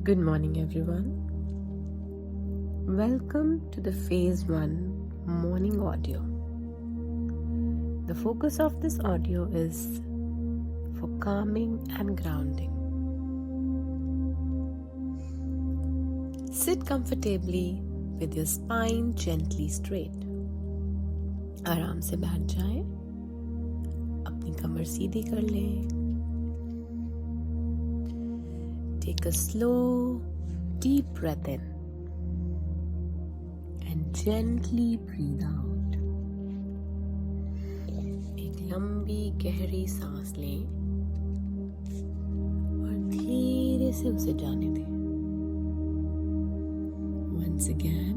Good morning, everyone. Welcome to the Phase 1 morning audio. The focus of this audio is for calming and grounding. Sit comfortably with your spine gently straight. आराम से बैठ जाएं, अपनी कमर सीधी कर लें. Take a slow, deep breath in and gently breathe out. एक लंबी गहरी सांस लें और धीरे से उसे जाने दें. Once again,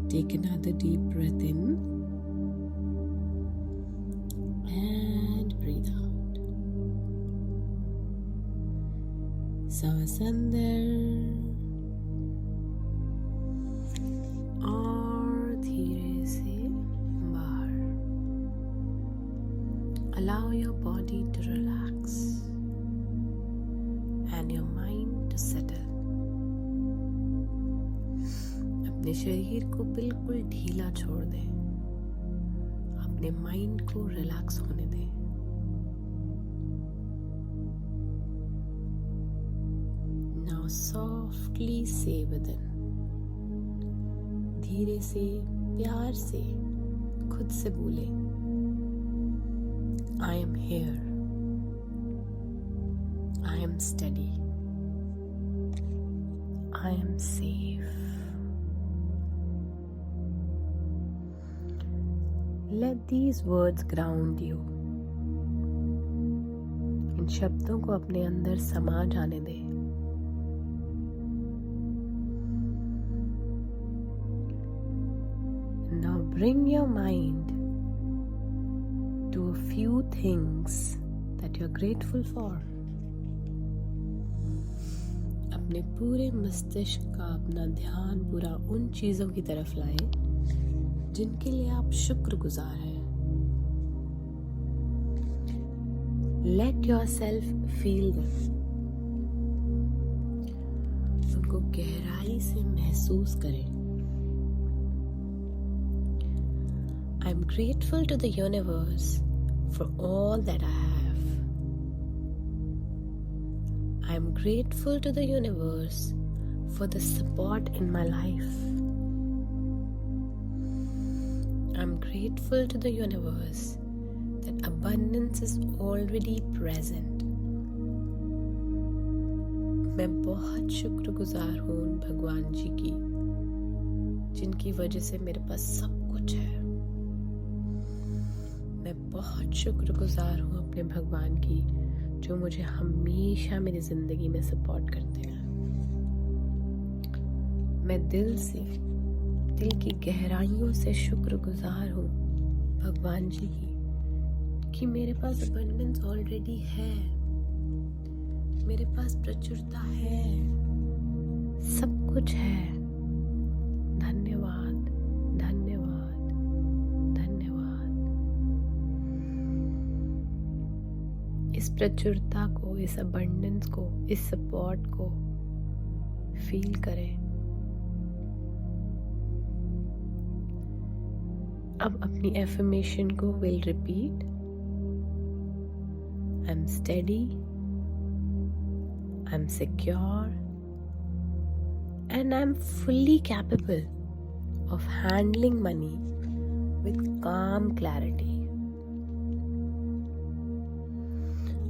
take another deep breath in and breathe out. सांस अंदर और धीरे से बाहर. Allow your body to relax and your mind to settle. अपने शरीर को बिल्कुल ढीला छोड़ दें. अपने माइंड को रिलैक्स होने दें. Now softly say within. धीरे से प्यार से खुद से बोले, I am here. I am steady. I am safe. Let these words ground you. इन शब्दों को अपने अंदर समा जाने दें. Now bring your mind to a few things that you're grateful for. अपने पूरे मस्तिष्क का अपना ध्यान पूरा उन चीजों की तरफ लाएं जिनके लिए आप शुक्रगुजार हैं. Let yourself feel them. उनको गहराई से महसूस करें. I'm grateful to the universe for all that I have. I'm grateful to the universe for the support in my life. I'm grateful to the universe that abundance is already present. मैं बहुत शुक्रगुजार हूँ उन भगवान जी की जिनकी वजह से मेरे पास सब कुछ है. मैं बहुत शुक्रगुजार हूँ अपने भगवान की जो मुझे हमेशा मेरी जिंदगी में सपोर्ट करते हैं. मैं दिल की गहराइयों से शुक्रगुजार हूँ भगवान जी की कि मेरे पास अबंडेंस ऑलरेडी है. मेरे पास प्रचुरता है. सब कुछ है. धन्यवाद, धन्यवाद, धन्यवाद. इस प्रचुरता को, इस अबंडेंस को, इस सपोर्ट को फील करें. अब अपनी एफर्मेशन को will repeat. I am steady, I am secure and I am fully capable of handling money with काम clarity.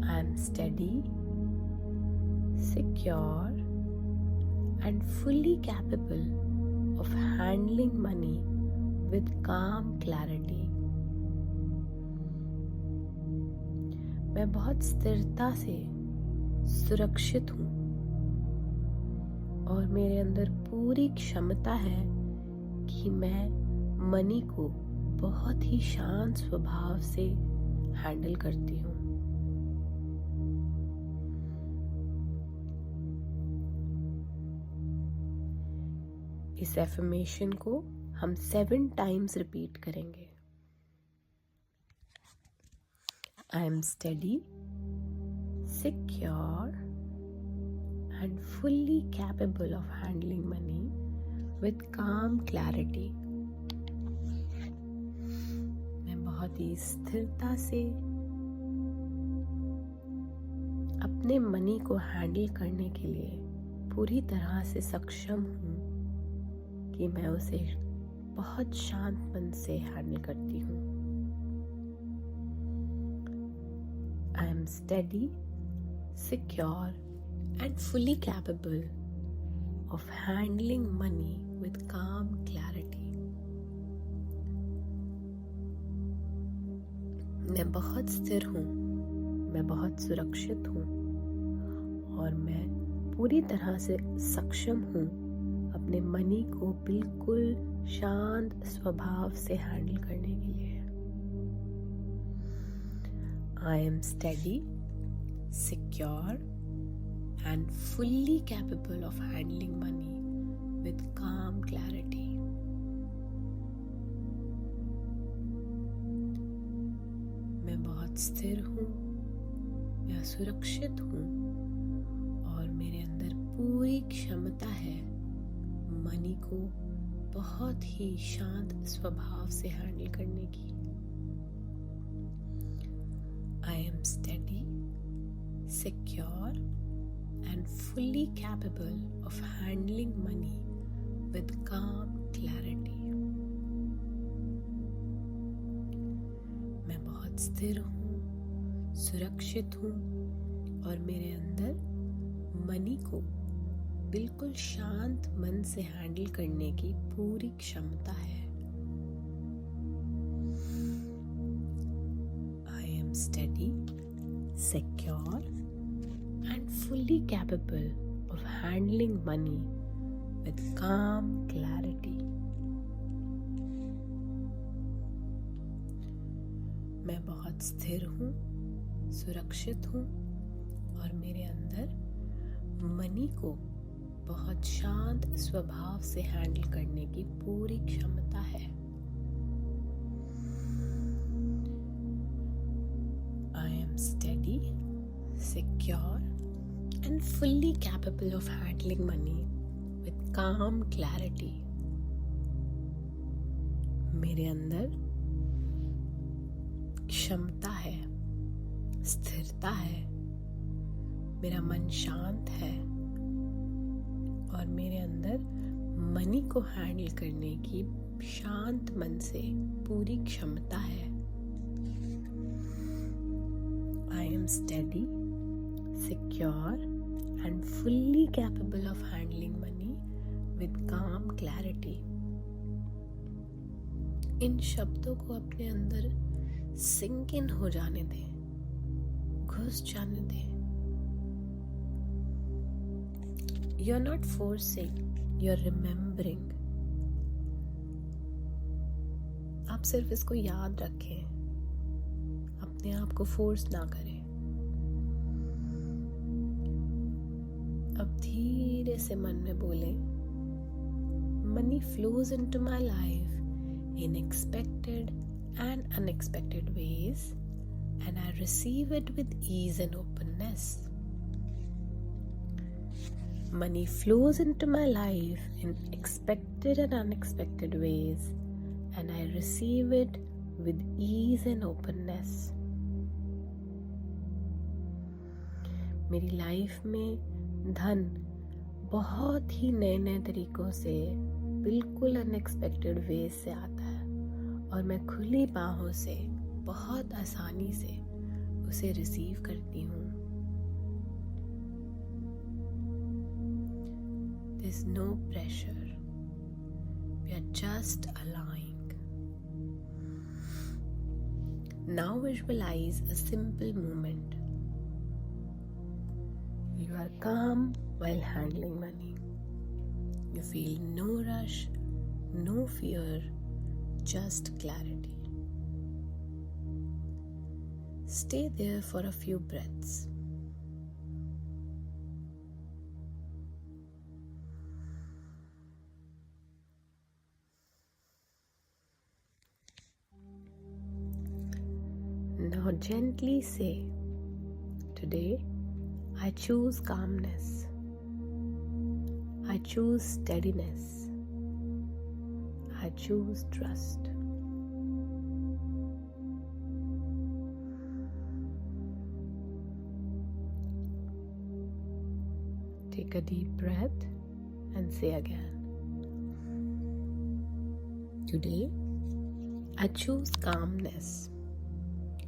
I am steady, secure, and fully capable of handling money with calm clarity. मैं बहुत स्थिरता से सुरक्षित हूँ और मेरे अंदर पूरी क्षमता है कि मैं मनी को बहुत ही शांत स्वभाव से हैंडल करती हूँ. इस एफर्मेशन को हम 7 टाइम्स रिपीट करेंगे. I am steady, secure, and fully capable of handling money with calm clarity. मैं बहुत ही स्थिरता से अपने मनी को हैंडल करने के लिए पूरी तरह से सक्षम हूँ कि मैं उसे बहुत शांत मन से हैंडल करती हूँ. I am steady, secure and fully capable of handling money with calm clarity. मैं बहुत स्थिर हूँ, मैं बहुत सुरक्षित हूँ और मैं पूरी तरह से सक्षम हूँ अपने मनी को बिल्कुल शांत स्वभाव से हैंडल करने के लिए. I am steady, secure and fully capable of handling money with calm clarity. मैं बहुत स्थिर हूँ, मैं सुरक्षित हूँ और मेरे अंदर पूरी क्षमता है मनी को बहुत ही शांत स्वभाव से हैंडल करने की. I am steady, secure and fully capable of handling money with calm clarity. मैं बहुत स्थिर हूँ, सुरक्षित हूँ और मेरे अंदर मनी को बिल्कुल शांत मन से हैंडल करने की पूरी क्षमता है. I am steady, secure and fully capable of handling money with calm clarity. मैं बहुत स्थिर हूँ, सुरक्षित हूँ और मेरे अंदर मनी को बहुत शांत स्वभाव से हैंडल करने की पूरी क्षमता है. I am steady, secure and fully capable of handling money with calm clarity. मेरे अंदर क्षमता है, स्थिरता है, मेरा मन शांत है और मेरे अंदर मनी को हैंडल करने की शांत मन से पूरी क्षमता है. I am steady, secure and fully capable of handling money with calm clarity. इन शब्दों को अपने अंदर सिंक इन हो जाने दें, घुस जाने दें. You're not forcing, you're remembering. आप सिर्फ इसको याद रखें, अपने आप को फोर्स ना करें. अब धीरे से मन में बोलें, Money flows into my life in expected and unexpected ways, and I receive it with ease and openness. Money flows into my life in expected and unexpected ways, and I receive it with ease and openness. मेरी life में धन बहुत ही नए नए तरीकों से बिल्कुल unexpected veg से आता है और मैं खुली बाहों से बहुत आसानी से उसे रिसीव करती हूँ. There's no pressure. We are just allowing. Now visualize a simple moment. You are calm while handling money. You feel no rush, no fear, just clarity. Stay there for a few breaths. Now gently say, today I choose calmness. I choose steadiness. I choose trust. Take a deep breath and say again. Today, I choose calmness.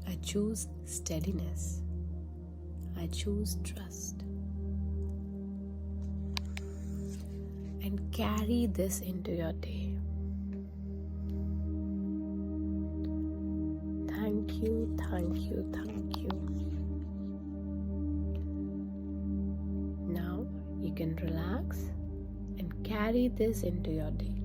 I choose steadiness. I choose trust. And carry this into your day. Thank you, thank you, thank you. Now you can relax and carry this into your day.